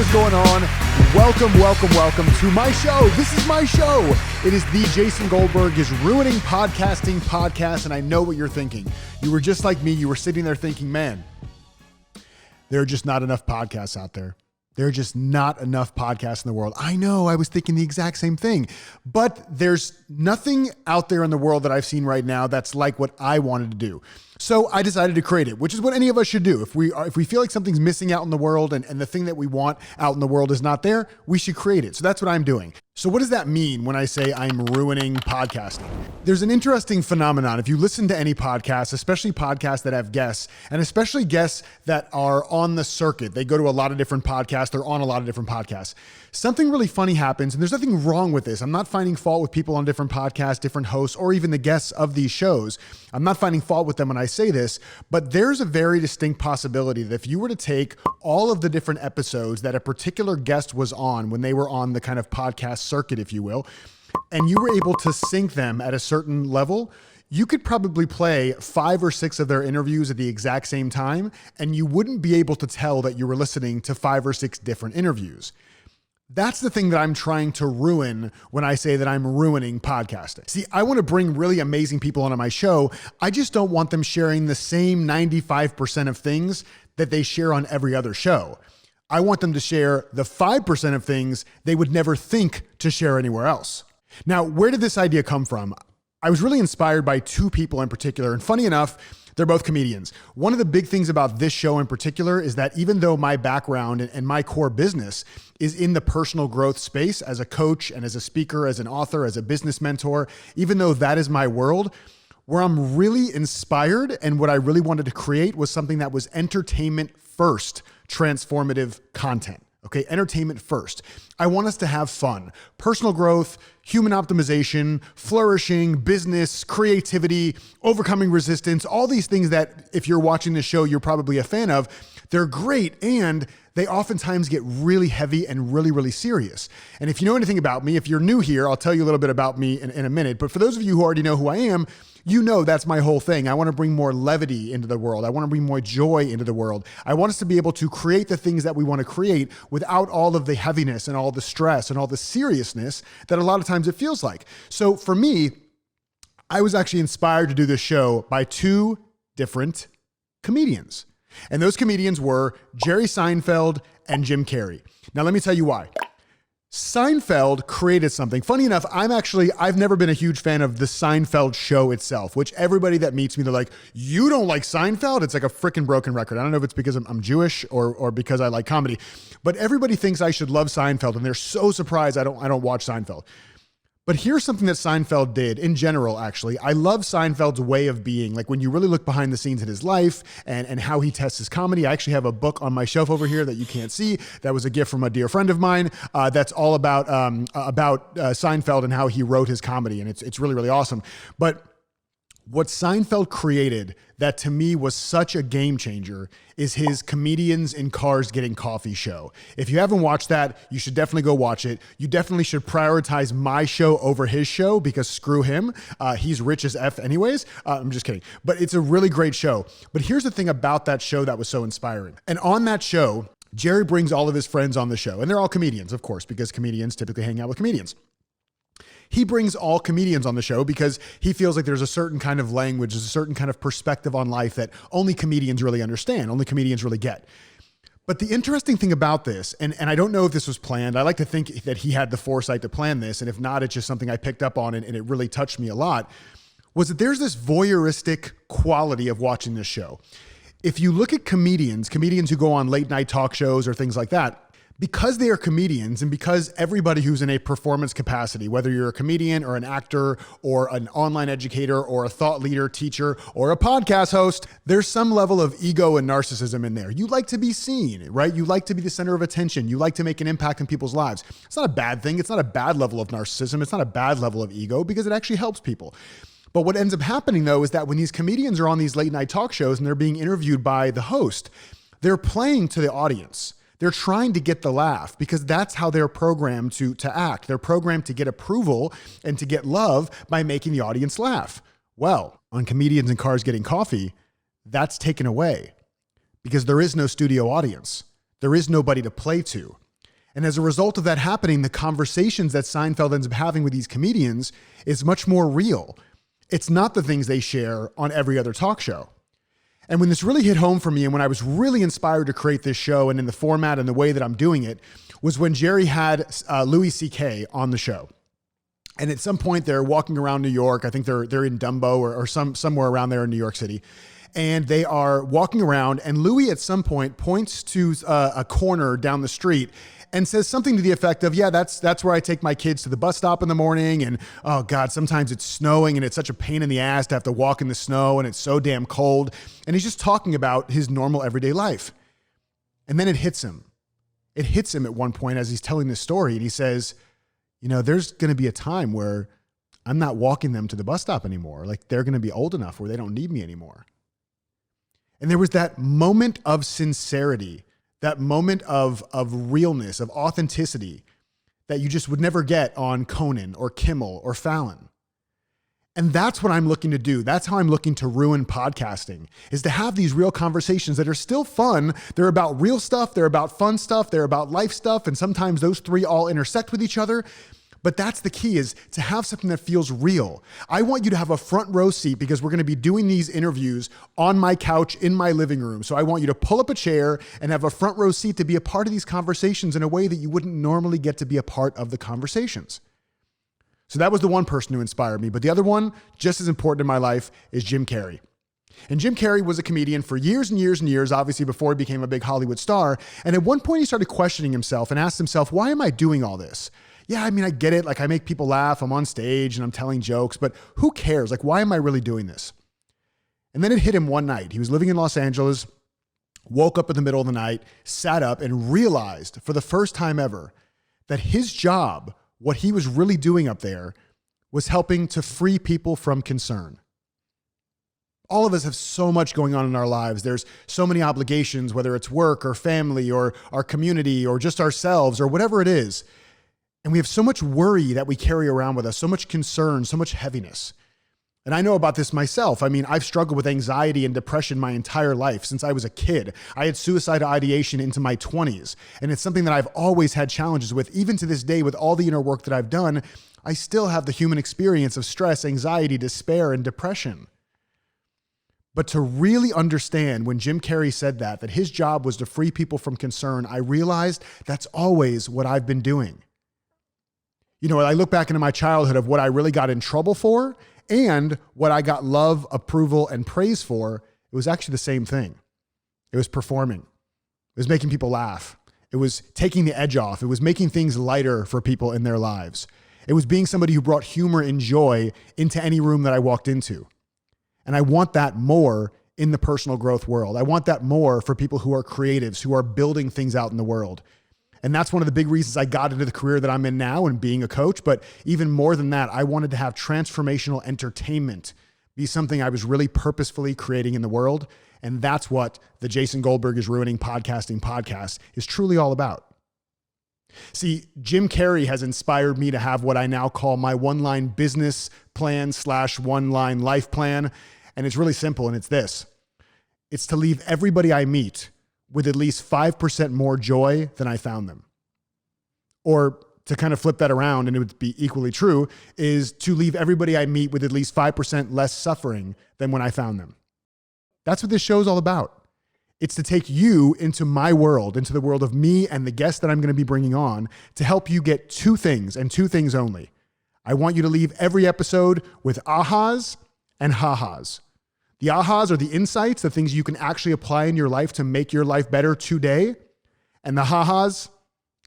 is going on? Welcome to my show. This is my show. It is the Jason Goldberg is Ruining Podcasting podcast, and I know what you're thinking. You were just like me. You were sitting there thinking, man, there are just not enough podcasts out there. There are just not enough podcasts in the world. I know, I was thinking the exact same thing, but there's nothing out there in the world that I've seen right now that's like what I wanted to do. So I decided to create it, which is what any of us should do. If we feel like something's missing out in the world and the thing that we want out in the world is not there, we should create it. So that's what I'm doing. So what does that mean when I say I'm ruining podcasting? There's an interesting phenomenon. If you listen to any podcast, especially podcasts that have guests, and especially guests that are on the circuit, they go to a lot of different podcasts, they're on a lot of different podcasts. Something really funny happens, and there's nothing wrong with this. I'm not finding fault with people on different podcasts, different hosts, or even the guests of these shows. I'm not finding fault with them when I say this, but there's a very distinct possibility that if you were to take all of the different episodes that a particular guest was on when they were on the kind of podcast circuit, if you will, and you were able to sync them at a certain level, you could probably play 5 or 6 of their interviews at the exact same time, and you wouldn't be able to tell that you were listening to 5 or 6 different interviews. That's the thing that I'm trying to ruin when I say that I'm ruining podcasting. See, I want to bring really amazing people onto my show. I just don't want them sharing the same 95% of things that they share on every other show. I want them to share the 5% of things they would never think to share anywhere else. Now, where did this idea come from? I was really inspired by 2 people in particular, and funny enough, they're both comedians. One of the big things about this show in particular is that even though my background and my core business is in the personal growth space as a coach and as a speaker, as an author, as a business mentor, even though that is my world, where I'm really inspired and what I really wanted to create was something that was entertainment first, transformative content. Okay, entertainment first. I want us to have fun, personal growth, human optimization, flourishing, business, creativity, overcoming resistance, all these things that if you're watching this show, you're probably a fan of. They're great, and they oftentimes get really heavy and really, really serious. And if you know anything about me, if you're new here, I'll tell you a little bit about me in a minute. But for those of you who already know who I am, you know that's my whole thing. I want to bring more levity into the world. I want to bring more joy into the world. I want us to be able to create the things that we want to create without all of the heaviness and all the stress and all the seriousness that a lot of times it feels like. So for me, I was actually inspired to do this show by 2 different comedians. And those comedians were Jerry Seinfeld and Jim Carrey. Now, let me tell you why. Seinfeld created something. Funny enough, I've never been a huge fan of the Seinfeld show itself, which everybody that meets me, they're like, you don't like Seinfeld? It's like a freaking broken record. I don't know if it's because I'm Jewish or because I like comedy, but everybody thinks I should love Seinfeld, and they're so surprised I don't watch Seinfeld. But here's something that Seinfeld did in general, actually. I love Seinfeld's way of being. Like when you really look behind the scenes in his life and how he tests his comedy. I actually have a book on my shelf over here that you can't see. That was a gift from a dear friend of mine. That's all about Seinfeld and how he wrote his comedy. And it's really, really awesome. But what Seinfeld created that to me was such a game changer is his Comedians in Cars Getting Coffee show. If you haven't watched that, you should definitely go watch it. You definitely should prioritize my show over his show because screw him. He's rich as F anyways. I'm just kidding. But it's a really great show. But here's the thing about that show that was so inspiring. And on that show, Jerry brings all of his friends on the show. And they're all comedians, of course, because comedians typically hang out with comedians. He brings all comedians on the show because he feels like there's a certain kind of language, there's a certain kind of perspective on life that only comedians really understand, only comedians really get. But the interesting thing about this, and I don't know if this was planned, I like to think that he had the foresight to plan this, and if not, it's just something I picked up on and it really touched me a lot, was that there's this voyeuristic quality of watching this show. If you look at comedians who go on late night talk shows or things like that, because they are comedians and because everybody who's in a performance capacity, whether you're a comedian or an actor or an online educator or a thought leader, teacher, or a podcast host, there's some level of ego and narcissism in there. You like to be seen, right? You like to be the center of attention. You like to make an impact in people's lives. It's not a bad thing. It's not a bad level of narcissism. It's not a bad level of ego because it actually helps people. But what ends up happening though is that when these comedians are on these late night talk shows and they're being interviewed by the host, they're playing to the audience. They're trying to get the laugh because that's how they're programmed to act. They're programmed to get approval and to get love by making the audience laugh. Well, on Comedians in Cars Getting Coffee, that's taken away because there is no studio audience. There is nobody to play to. And as a result of that happening, the conversations that Seinfeld ends up having with these comedians is much more real. It's not the things they share on every other talk show. And when this really hit home for me and when I was really inspired to create this show and in the format and the way that I'm doing it was when Jerry had Louis C.K. on the show. And at some point they're walking around New York. I think they're in Dumbo or somewhere around there in New York City. And they are walking around and Louis at some point points to a corner down the street and says something to the effect of, yeah, that's where I take my kids to the bus stop in the morning. And oh God, sometimes it's snowing and it's such a pain in the ass to have to walk in the snow and it's so damn cold. And he's just talking about his normal everyday life. And then it hits him. It hits him at one point as he's telling this story. And he says, you know, there's going to be a time where I'm not walking them to the bus stop anymore. Like they're going to be old enough where they don't need me anymore. And there was that moment of sincerity, that moment of realness, of authenticity that you just would never get on Conan or Kimmel or Fallon. And that's what I'm looking to do. That's how I'm looking to ruin podcasting, is to have these real conversations that are still fun. They're about real stuff. They're about fun stuff. They're about life stuff. And sometimes those three all intersect with each other. But that's the key, is to have something that feels real. I want you to have a front row seat because we're going to be doing these interviews on my couch in my living room. So I want you to pull up a chair and have a front row seat to be a part of these conversations in a way that you wouldn't normally get to be a part of the conversations. So that was the one person who inspired me. But the other one, just as important in my life, is Jim Carrey. And Jim Carrey was a comedian for years and years and years, obviously before he became a big Hollywood star. And at one point he started questioning himself and asked himself, why am I doing all this? Yeah, I mean, I get it. Like I make people laugh. I'm on stage and I'm telling jokes, but who cares? Like, why am I really doing this? And then it hit him one night. He was living in Los Angeles, woke up in the middle of the night, sat up and realized for the first time ever that his job, what he was really doing up there, was helping to free people from concern. All of us have so much going on in our lives. There's so many obligations, whether it's work or family or our community or just ourselves or whatever it is. And we have so much worry that we carry around with us, so much concern, so much heaviness. And I know about this myself. I mean, I've struggled with anxiety and depression my entire life since I was a kid. I had suicidal ideation into my 20s. And it's something that I've always had challenges with. Even to this day, with all the inner work that I've done, I still have the human experience of stress, anxiety, despair, and depression. But to really understand when Jim Carrey said that his job was to free people from concern, I realized that's always what I've been doing. You know, I look back into my childhood of what I really got in trouble for and what I got love, approval, and praise for, it was actually the same thing. It was performing. It was making people laugh. It was taking the edge off. It was making things lighter for people in their lives. It was being somebody who brought humor and joy into any room that I walked into. And I want that more in the personal growth world. I want that more for people who are creatives, who are building things out in the world. And that's one of the big reasons I got into the career that I'm in now and being a coach. But even more than that, I wanted to have transformational entertainment be something I was really purposefully creating in the world. And that's what the Jason Goldberg is Ruining Podcasting podcast is truly all about. See, Jim Carrey has inspired me to have what I now call my one-line business plan / one-line life plan. And it's really simple. And it's this. It's to leave everybody I meet with at least 5% more joy than I found them. Or to kind of flip that around, and it would be equally true, is to leave everybody I meet with at least 5% less suffering than when I found them. That's what this show is all about. It's to take you into my world, into the world of me and the guests that I'm going to be bringing on to help you get two things and two things only. I want you to leave every episode with ahas and ha-has. The ahas are the insights, the things you can actually apply in your life to make your life better today. And the ha-has,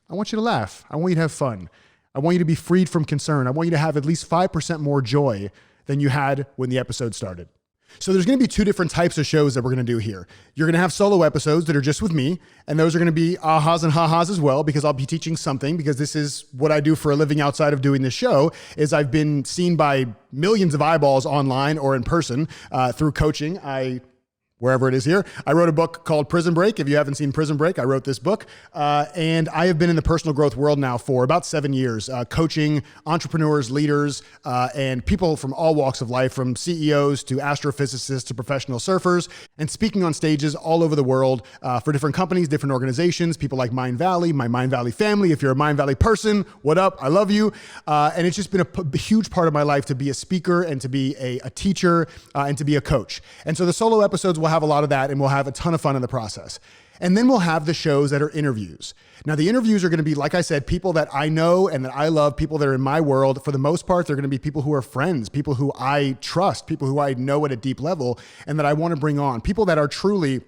I want you to laugh. I want you to have fun. I want you to be freed from concern. I want you to have at least 5% more joy than you had when the episode started. So there's going to be two different types of shows that we're going to do here. You're going to have solo episodes that are just with me, and those are going to be ahas and ha-has as well, because I'll be teaching something, because this is what I do for a living outside of doing this show, is I've been seen by millions of eyeballs online or in person through coaching. I wherever it is here. I wrote a book called Prison Break. If you haven't seen Prison Break, I wrote this book. And I have been in the personal growth world now for about 7 years, coaching entrepreneurs, leaders, and people from all walks of life, from CEOs to astrophysicists to professional surfers, and speaking on stages all over the world for different companies, different organizations, people like Mind Valley, my Mind Valley family. If you're a Mind Valley person, what up? I love you. And it's just been a huge part of my life to be a speaker and to be a teacher and to be a coach. And so the solo episodes will have a lot of that, and we'll have a ton of fun in the process. And then we'll have the shows that are interviews. Now, the interviews are going to be, like I said, people that I know and that I love, people that are in my world. For the most part, they're going to be people who are friends, people who I trust, people who I know at a deep level and that I want to bring on, people that are truly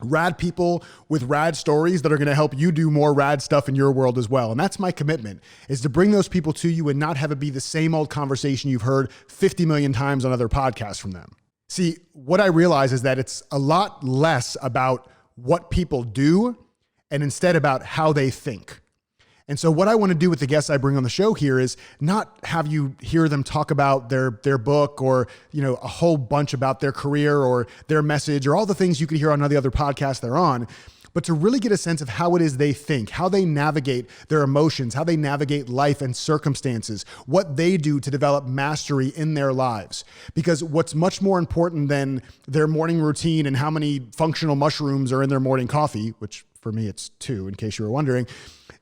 rad people with rad stories that are going to help you do more rad stuff in your world as well. And that's my commitment, is to bring those people to you and not have it be the same old conversation you've heard 50 million times on other podcasts from them. See, what I realize is that it's a lot less about what people do and instead about how they think. And so what I want to do with the guests I bring on the show here is not have you hear them talk about their book or, a whole bunch about their career or their message or all the things you could hear on the other podcasts they're on, but to really get a sense of how it is they think, how they navigate their emotions, how they navigate life and circumstances, what they do to develop mastery in their lives. Because what's much more important than their morning routine and how many functional mushrooms are in their morning coffee, which for me it's 2 in case you were wondering,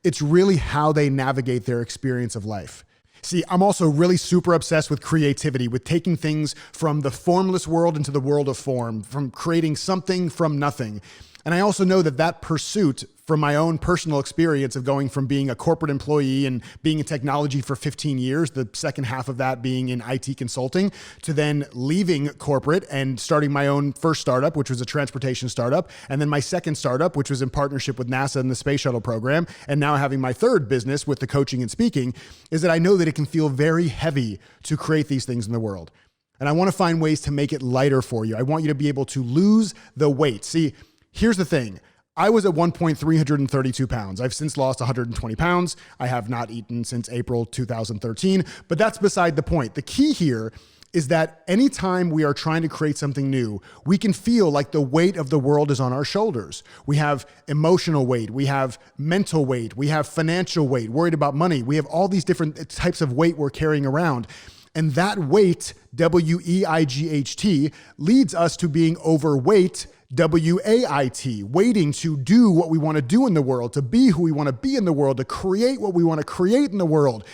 it's really how they navigate their experience of life. See, I'm also really super obsessed with creativity, with taking things from the formless world into the world of form, from creating something from nothing. And I also know that pursuit, from my own personal experience of going from being a corporate employee and being in technology for 15 years, the second half of that being in IT consulting, to then leaving corporate and starting my own first startup, which was a transportation startup, and then my second startup, which was in partnership with NASA and the Space Shuttle program, and now having my third business with the coaching and speaking, is that I know that it can feel very heavy to create these things in the world. And I want to find ways to make it lighter for you. I want you to be able to lose the weight. See, here's the thing. I was at one point 332 pounds. I've since lost 120 pounds. I have not eaten since April 2013, but that's beside the point. The key here is that anytime we are trying to create something new, we can feel like the weight of the world is on our shoulders. We have emotional weight, we have mental weight, we have financial weight, worried about money. We have all these different types of weight we're carrying around. And that weight, WEIGHT, leads us to being overweight, WAIT, waiting to do what we want to do in the world, to be who we want to be in the world, to create what we want to create in the world.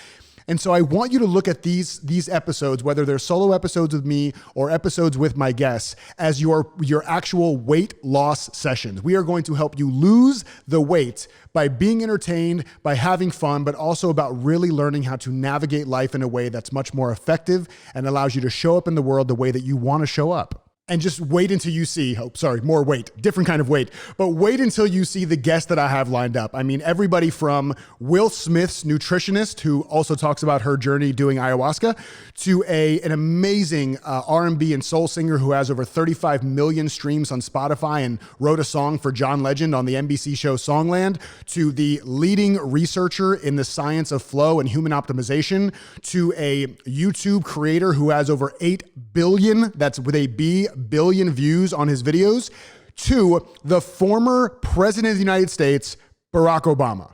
And so I want you to look at these episodes, whether they're solo episodes with me or episodes with my guests, as your actual weight loss sessions. We are going to help you lose the weight by being entertained, by having fun, but also about really learning how to navigate life in a way that's much more effective and allows you to show up in the world the way that you want to show up. And just wait until you see, more weight, different kind of weight, but wait until you see the guests that I have lined up. I mean, everybody from Will Smith's nutritionist, who also talks about her journey doing ayahuasca, to an amazing R&B and soul singer who has over 35 million streams on Spotify and wrote a song for John Legend on the NBC show Songland, to the leading researcher in the science of flow and human optimization, to a YouTube creator who has over 8 billion, that's with a B, billion views on his videos, to the former president of the United States, Barack Obama.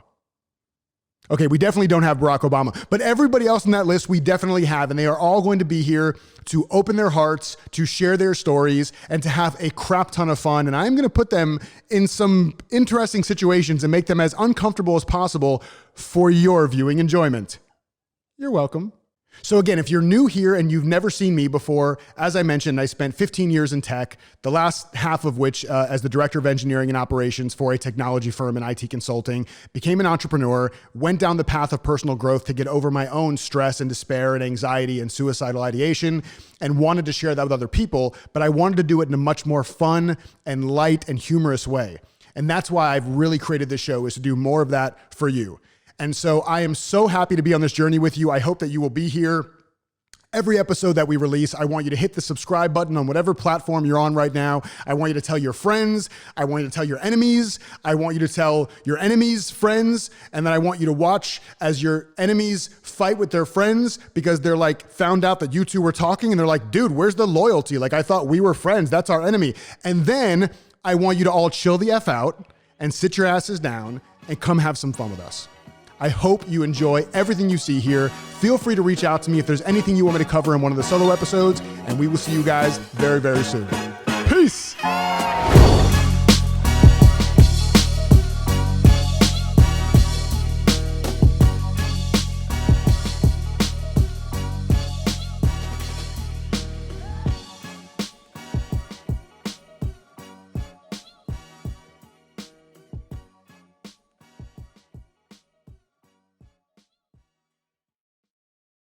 Okay, we definitely don't have Barack Obama, but everybody else on that list we definitely have, and they are all going to be here to open their hearts, to share their stories, and to have a crap ton of fun. And I'm going to put them in some interesting situations and make them as uncomfortable as possible for your viewing enjoyment. You're welcome. So again, if you're new here and you've never seen me before, as I mentioned, I spent 15 years in tech, the last half of which as the director of engineering and operations for a technology firm in IT consulting, became an entrepreneur, went down the path of personal growth to get over my own stress and despair and anxiety and suicidal ideation, and wanted to share that with other people, but I wanted to do it in a much more fun and light and humorous way. And that's why I've really created this show, is to do more of that for you. And so I am so happy to be on this journey with you. I hope that you will be here Every episode that we release, I want you to hit the subscribe button on whatever platform you're on right now. I want you to tell your friends. I want you to tell your enemies. I want you to tell your enemies' friends. And then I want you to watch as your enemies fight with their friends because they're like found out that you two were talking and they're like, dude, where's the loyalty? Like I thought we were friends. That's our enemy. And then I want you to all chill the F out and sit your asses down and come have some fun with us. I hope you enjoy everything you see here. Feel free to reach out to me if there's anything you want me to cover in one of the solo episodes, and we will see you guys very, very soon. Peace.